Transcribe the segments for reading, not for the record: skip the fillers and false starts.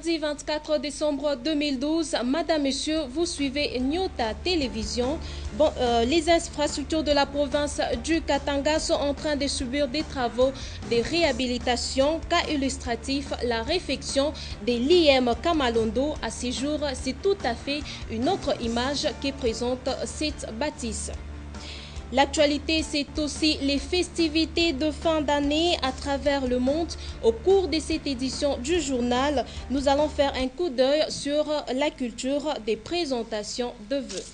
mardi 24 décembre 2012. Madame, Monsieur, vous suivez Nyota Télévision. Les infrastructures de la province du Katanga sont en train de subir des travaux de réhabilitation. Cas illustratif, la réfection de l'IM Kamalondo. À ce jour, c'est tout à fait une autre image qui présente cette bâtisse. L'actualité, c'est aussi les festivités de fin d'année à travers le monde. Au cours de cette édition du journal, nous allons faire un coup d'œil sur la culture des présentations de vœux.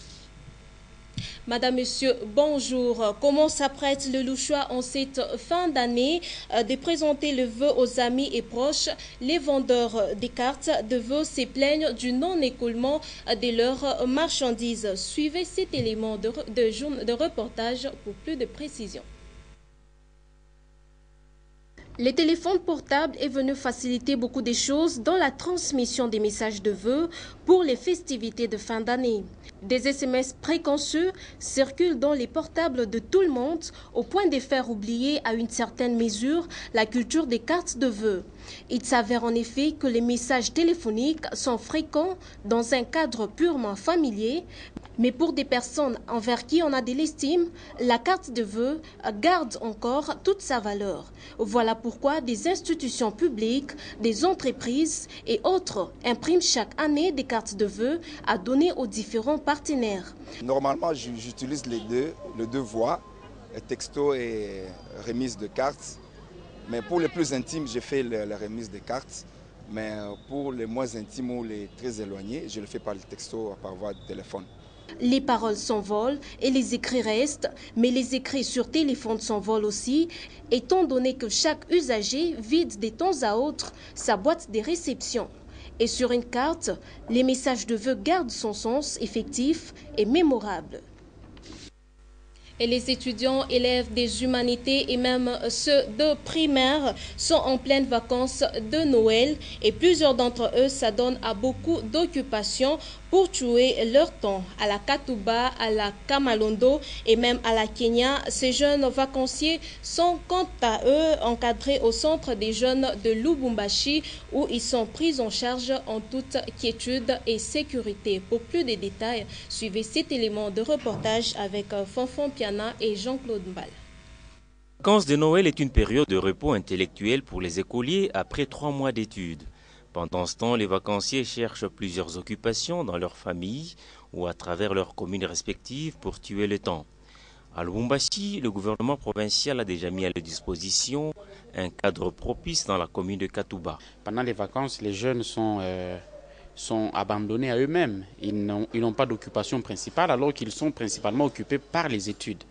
Madame, Monsieur, bonjour. Comment s'apprête le Louchois en cette fin d'année de présenter le vœu aux amis et proches? Les vendeurs des cartes de vœux se plaignent du non-écoulement de leurs marchandises. Suivez cet élément de reportage pour plus de précision. Le téléphone portable est venu faciliter beaucoup de choses dans la transmission des messages de vœux pour les festivités de fin d'année. Des SMS préconçus circulent dans les portables de tout le monde au point de faire oublier à une certaine mesure la culture des cartes de vœux. Il s'avère en effet que les messages téléphoniques sont fréquents dans un cadre purement familier, mais pour des personnes envers qui on a de l'estime, la carte de vœux garde encore toute sa valeur. Voilà pourquoi des institutions publiques, des entreprises et autres impriment chaque année des cartes de vœux à donner aux différents partenaires. Normalement, j'utilise les deux voies, texto et remise de cartes. Mais pour les plus intimes, j'ai fait la remise des cartes. Mais pour les moins intimes ou les très éloignés, je le fais par le texto, par voie de téléphone. Les paroles s'envolent et les écrits restent, mais les écrits sur téléphone s'envolent aussi, étant donné que chaque usager vide de temps à autre sa boîte de réception. Et sur une carte, les messages de vœux gardent son sens effectif et mémorable. Et les étudiants, élèves des humanités et même ceux de primaire sont en pleine vacances de Noël et plusieurs d'entre eux s'adonnent à beaucoup d'occupations pour tuer leur temps. À la Katuba, à la Kamalondo et même à la Kenya, ces jeunes vacanciers sont quant à eux encadrés au centre des jeunes de Lubumbashi où ils sont pris en charge en toute quiétude et sécurité. Pour plus de détails, suivez cet élément de reportage avec Fonfon Piana et Jean-Claude Mbal. Les vacances de Noël est une période de repos intellectuel pour les écoliers après 3 mois d'études. Pendant ce temps, les vacanciers cherchent plusieurs occupations dans leur famille ou à travers leurs communes respectives pour tuer le temps. À Lubumbashi, le gouvernement provincial a déjà mis à leur disposition un cadre propice dans la commune de Katuba. Pendant les vacances, les jeunes sont abandonnés à eux-mêmes. Ils n'ont pas d'occupation principale alors qu'ils sont principalement occupés par les études.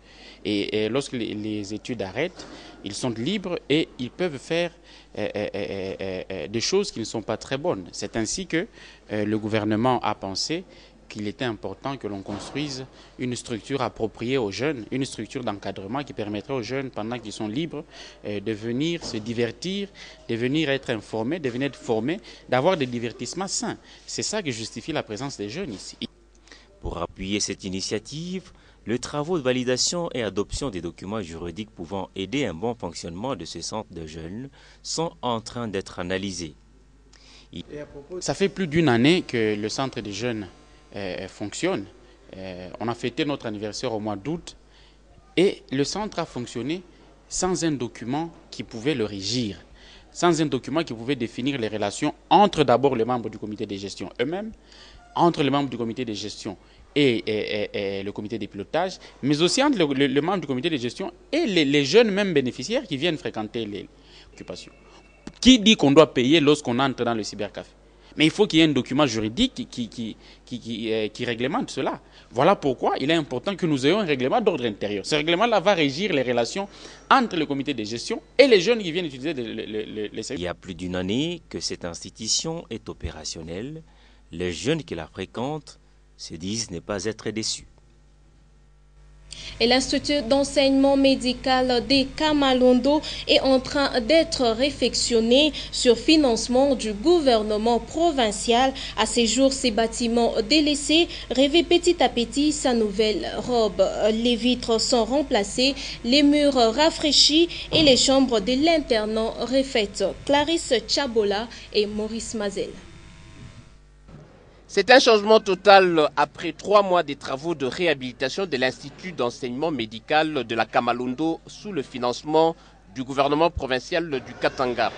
Et lorsque les études arrêtent, ils sont libres et ils peuvent faire des choses qui ne sont pas très bonnes. C'est ainsi que le gouvernement a pensé qu'il était important que l'on construise une structure appropriée aux jeunes, une structure d'encadrement qui permettrait aux jeunes, pendant qu'ils sont libres, de venir se divertir, de venir être informés, de venir être formés, d'avoir des divertissements sains. C'est ça qui justifie la présence des jeunes ici. Pour appuyer cette initiative, les travaux de validation et adoption des documents juridiques pouvant aider un bon fonctionnement de ce centre de jeunes sont en train d'être analysés. Ça fait plus d'une année que le centre des jeunes fonctionne. On a fêté notre anniversaire au mois d'août et le centre a fonctionné sans un document qui pouvait le régir, sans un document qui pouvait définir les relations entre d'abord les membres du comité de gestion eux-mêmes, entre les membres du comité de gestion et le comité de pilotage, mais aussi entre les membres du comité de gestion et les jeunes même bénéficiaires qui viennent fréquenter les occupations. Qui dit qu'on doit payer lorsqu'on entre dans le cybercafé? Mais il faut qu'il y ait un document juridique qui réglemente cela. Voilà pourquoi il est important que nous ayons un règlement d'ordre intérieur. Ce règlement-là va régir les relations entre le comité de gestion et les jeunes qui viennent utiliser les services. Il y a plus d'une année que cette institution est opérationnelle. Les jeunes qui la fréquentent se disent ne pas être déçus. Et l'Institut d'enseignement médical des Kamalondo est en train d'être réfectionné sur financement du gouvernement provincial. À ces jours, ces bâtiments délaissés rêvaient petit à petit sa nouvelle robe. Les vitres sont remplacées, les murs rafraîchis et les chambres de l'internat refaites. Clarisse Chabola et Maurice Mazel. C'est un changement total après 3 mois de travaux de réhabilitation de l'Institut d'enseignement médical de la Kamalondo sous le financement du gouvernement provincial du Katanga.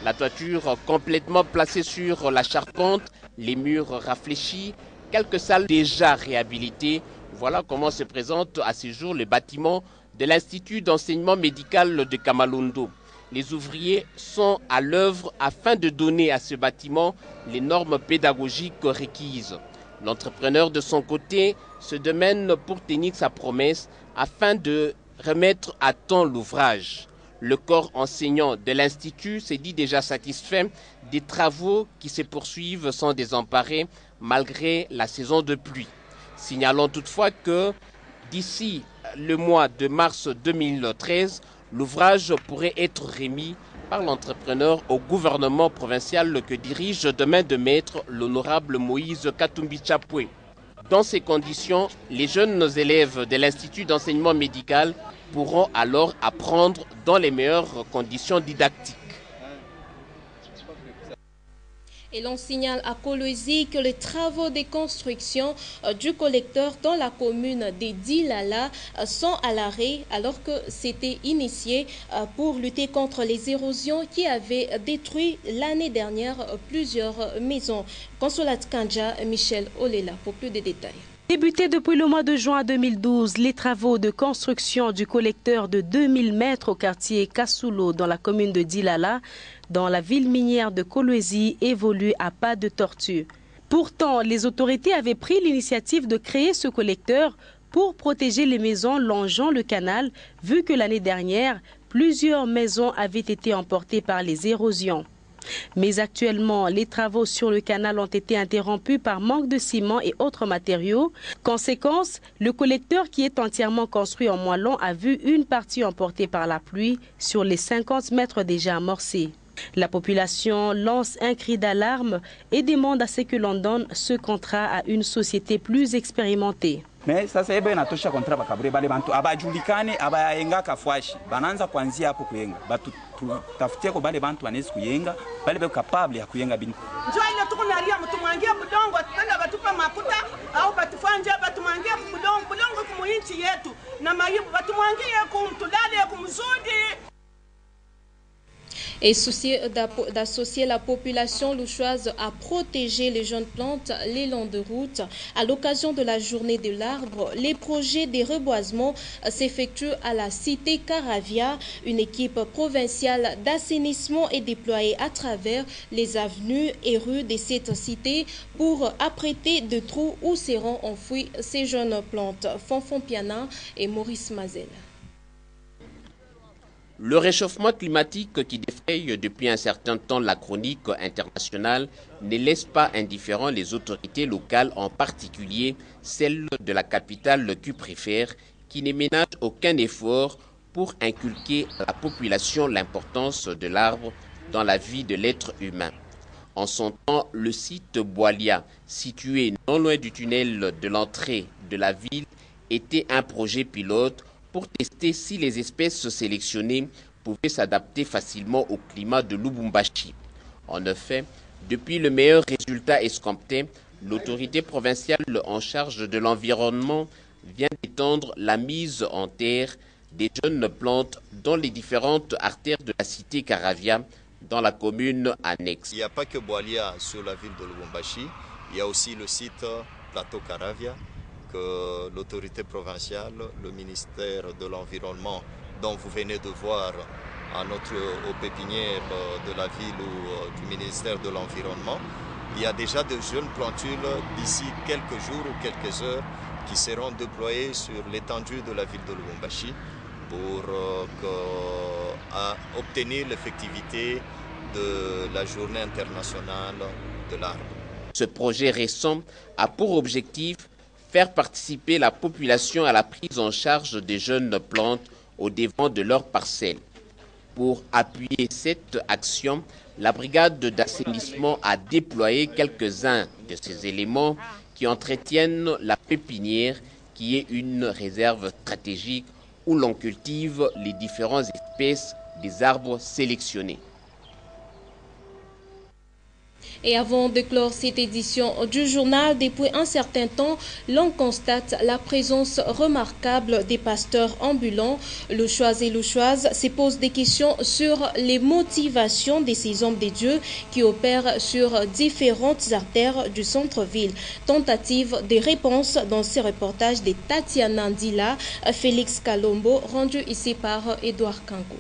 La toiture complètement placée sur la charpente, les murs rafraîchis, quelques salles déjà réhabilitées. Voilà comment se présente à ce jour le bâtiment de l'Institut d'enseignement médical de Kamalondo. Les ouvriers sont à l'œuvre afin de donner à ce bâtiment les normes pédagogiques requises. L'entrepreneur de son côté se démène pour tenir sa promesse afin de remettre à temps l'ouvrage. Le corps enseignant de l'Institut s'est dit déjà satisfait des travaux qui se poursuivent sans désemparer malgré la saison de pluie. Signalons toutefois que d'ici le mois de mars 2013, l'ouvrage pourrait être remis par l'entrepreneur au gouvernement provincial que dirige de main de maître l'honorable Moïse Katumbi Chapwe. Dans ces conditions, les jeunes élèves de l'Institut d'enseignement médical pourront alors apprendre dans les meilleures conditions didactiques. Et l'on signale à Kolwezi que les travaux de construction du collecteur dans la commune de Dilala sont à l'arrêt alors que c'était initié pour lutter contre les érosions qui avaient détruit l'année dernière plusieurs maisons. Consolat Kanja, Michel Olela pour plus de détails. Débutés depuis le mois de juin 2012, les travaux de construction du collecteur de 2000 mètres au quartier Kasulo dans la commune de Dilala, dans la ville minière de Kolwezi, évoluent à pas de tortue. Pourtant, les autorités avaient pris l'initiative de créer ce collecteur pour protéger les maisons longeant le canal, vu que l'année dernière, plusieurs maisons avaient été emportées par les érosions. Mais actuellement, les travaux sur le canal ont été interrompus par manque de ciment et autres matériaux. Conséquence, le collecteur qui est entièrement construit en moellon a vu une partie emportée par la pluie sur les 50 mètres déjà amorcés. La population lance un cri d'alarme et demande à ce que l'on donne ce contrat à une société plus expérimentée. Mais sasa ebe inatosha kontra bakabure bale bantu abajulikane abayenga kafwashi bananza kuanzia hapo kuyenga batu tafutie ko bale bantu wanezi kuyenga bale be capable ya kuyenga bintu njoo ile tukunalia mtu mwangia budongo tena batupa makuta au batufanja batumwangia budongo kumuinchi yetu na mayibu batumwangie kumtulale kumzudi. Et d'associer la population louchoise à protéger les jeunes plantes les longs de route. À l'occasion de la journée de l'arbre, les projets de reboisement s'effectuent à la cité Caravia. Une équipe provinciale d'assainissement est déployée à travers les avenues et rues de cette cité pour apprêter de trous où seront enfouies ces jeunes plantes. Fonfon Piana et Maurice Mazel. Le réchauffement climatique qui défraye depuis un certain temps la chronique internationale ne laisse pas indifférents les autorités locales, en particulier celles de la capitale qui préfèrent, qui ne ménagent aucun effort pour inculquer à la population l'importance de l'arbre dans la vie de l'être humain. En son temps, le site Boalia, situé non loin du tunnel de l'entrée de la ville, était un projet pilote pour tester si les espèces sélectionnées pouvaient s'adapter facilement au climat de Lubumbashi. En effet, depuis le meilleur résultat escompté, l'autorité provinciale en charge de l'environnement vient d'étendre la mise en terre des jeunes plantes dans les différentes artères de la cité Caravia, dans la commune annexe. Il n'y a pas que Boalia sur la ville de Lubumbashi, il y a aussi le site Plateau Caravia, que l'autorité provinciale, le ministère de l'Environnement, dont vous venez de voir aux pépinières de la ville ou du ministère de l'Environnement, il y a déjà de jeunes plantules d'ici quelques jours ou quelques heures qui seront déployées sur l'étendue de la ville de Lubumbashi pour obtenir l'effectivité de la journée internationale de l'arbre. Ce projet récent a pour objectif faire participer la population à la prise en charge des jeunes plantes au devant de leurs parcelles. Pour appuyer cette action, la brigade d'assainissement a déployé quelques-uns de ces éléments qui entretiennent la pépinière, qui est une réserve stratégique où l'on cultive les différentes espèces des arbres sélectionnés. Et avant de clore cette édition du journal, depuis un certain temps, l'on constate la présence remarquable des pasteurs ambulants. Louchoises et louchoises se posent des questions sur les motivations de ces hommes de Dieu qui opèrent sur différentes artères du centre-ville. Tentative de réponse dans ce reportage de Tatiana Ndila, Félix Kalombo, rendu ici par Edouard Kango.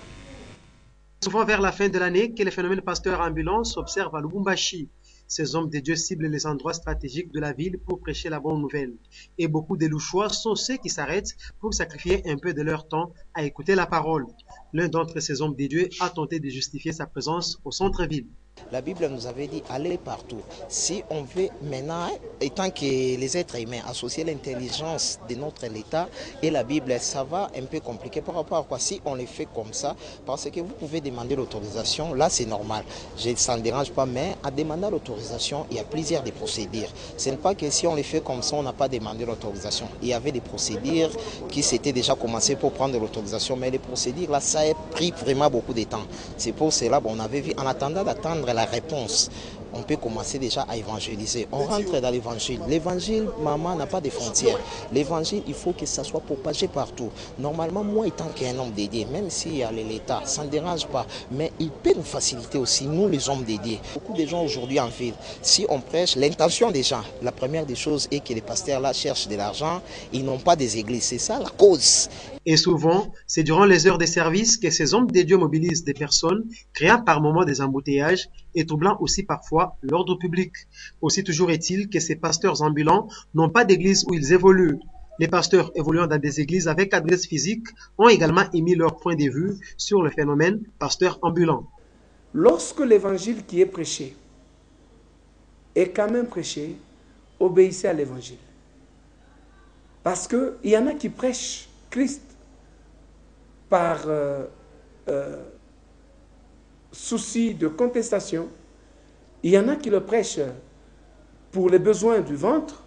Souvent vers la fin de l'année que les phénomènes pasteurs ambulants s'observent à Lubumbashi. Ces hommes de Dieu ciblent les endroits stratégiques de la ville pour prêcher la bonne nouvelle. Et beaucoup de louchois sont ceux qui s'arrêtent pour sacrifier un peu de leur temps à écouter la parole. L'un d'entre ces hommes de Dieu a tenté de justifier sa présence au centre-ville. La Bible nous avait dit allez partout. Si on veut maintenant, étant que les êtres humains associent l'intelligence de notre État et la Bible, ça va un peu compliqué par rapport à quoi si on le fait comme ça, parce que vous pouvez demander l'autorisation, là c'est normal, ça ne dérange pas, mais à demander l'autorisation, il y a plusieurs des procédures. Ce n'est pas que si on le fait comme ça, on n'a pas demandé l'autorisation. Il y avait des procédures qui s'étaient déjà commencées pour prendre l'autorisation, mais les procédures là, ça a pris vraiment beaucoup de temps. C'est pour cela qu'on avait vu, en attendant d'attendre la réponse, on peut commencer déjà à évangéliser. On rentre dans l'évangile. L'évangile, maman, n'a pas de frontières. L'évangile, il faut que ça soit propagé partout. Normalement, moi, étant qu'un homme dédié, même s'il y a l'État, ça ne dérange pas. Mais il peut nous faciliter aussi, nous, les hommes dédiés. Beaucoup de gens aujourd'hui en ville, si on prêche, l'intention des gens, la première des choses est que les pasteurs là cherchent de l'argent, ils n'ont pas des églises. C'est ça la cause. Et souvent, c'est durant les heures de service que ces hommes de Dieu mobilisent des personnes, créant par moments des embouteillages et troublant aussi parfois l'ordre public. Aussi toujours est-il que ces pasteurs ambulants n'ont pas d'église où ils évoluent. Les pasteurs évoluant dans des églises avec adresse physique ont également émis leur point de vue sur le phénomène pasteur ambulant. Lorsque l'évangile qui est prêché est quand même prêché, obéissez à l'évangile. Parce qu'il y en a qui prêchent Christ par souci de contestation. Il y en a qui le prêchent pour les besoins du ventre.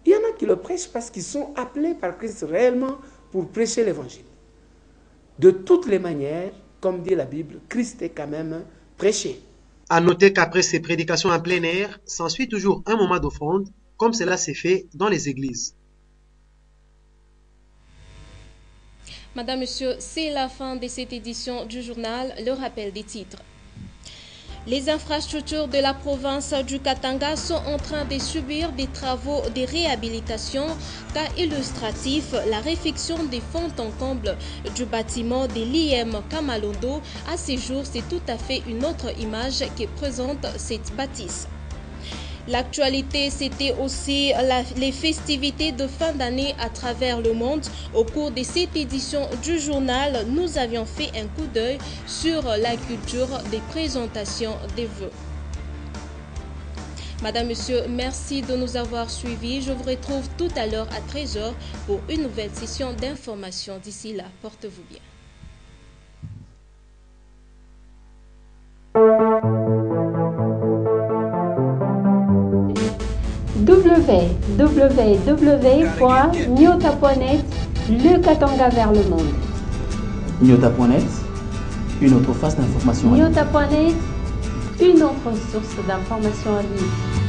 Il y en a qui le prêchent parce qu'ils sont appelés par Christ réellement pour prêcher l'évangile. De toutes les manières, comme dit la Bible, Christ est quand même prêché. À noter qu'après ces prédications en plein air, s'ensuit toujours un moment d'offrande, comme cela s'est fait dans les églises. Madame, Monsieur, c'est la fin de cette édition du journal. Le rappel des titres. Les infrastructures de la province du Katanga sont en train de subir des travaux de réhabilitation. Cas illustratif, la réfection des fonds en comble du bâtiment de l'IM Kamalondo. À ce jour, c'est tout à fait une autre image qui présente cette bâtisse. L'actualité, c'était aussi les festivités de fin d'année à travers le monde. Au cours de cette édition du journal, nous avions fait un coup d'œil sur la culture des présentations des vœux. Madame, Monsieur, merci de nous avoir suivis. Je vous retrouve tout à l'heure à 13h pour une nouvelle session d'information. D'ici là, portez-vous bien. www.nyota.net, le Katanga vers le monde. Nyota.net, une autre face d'information. Nyota.net, une autre source d'information en ligne.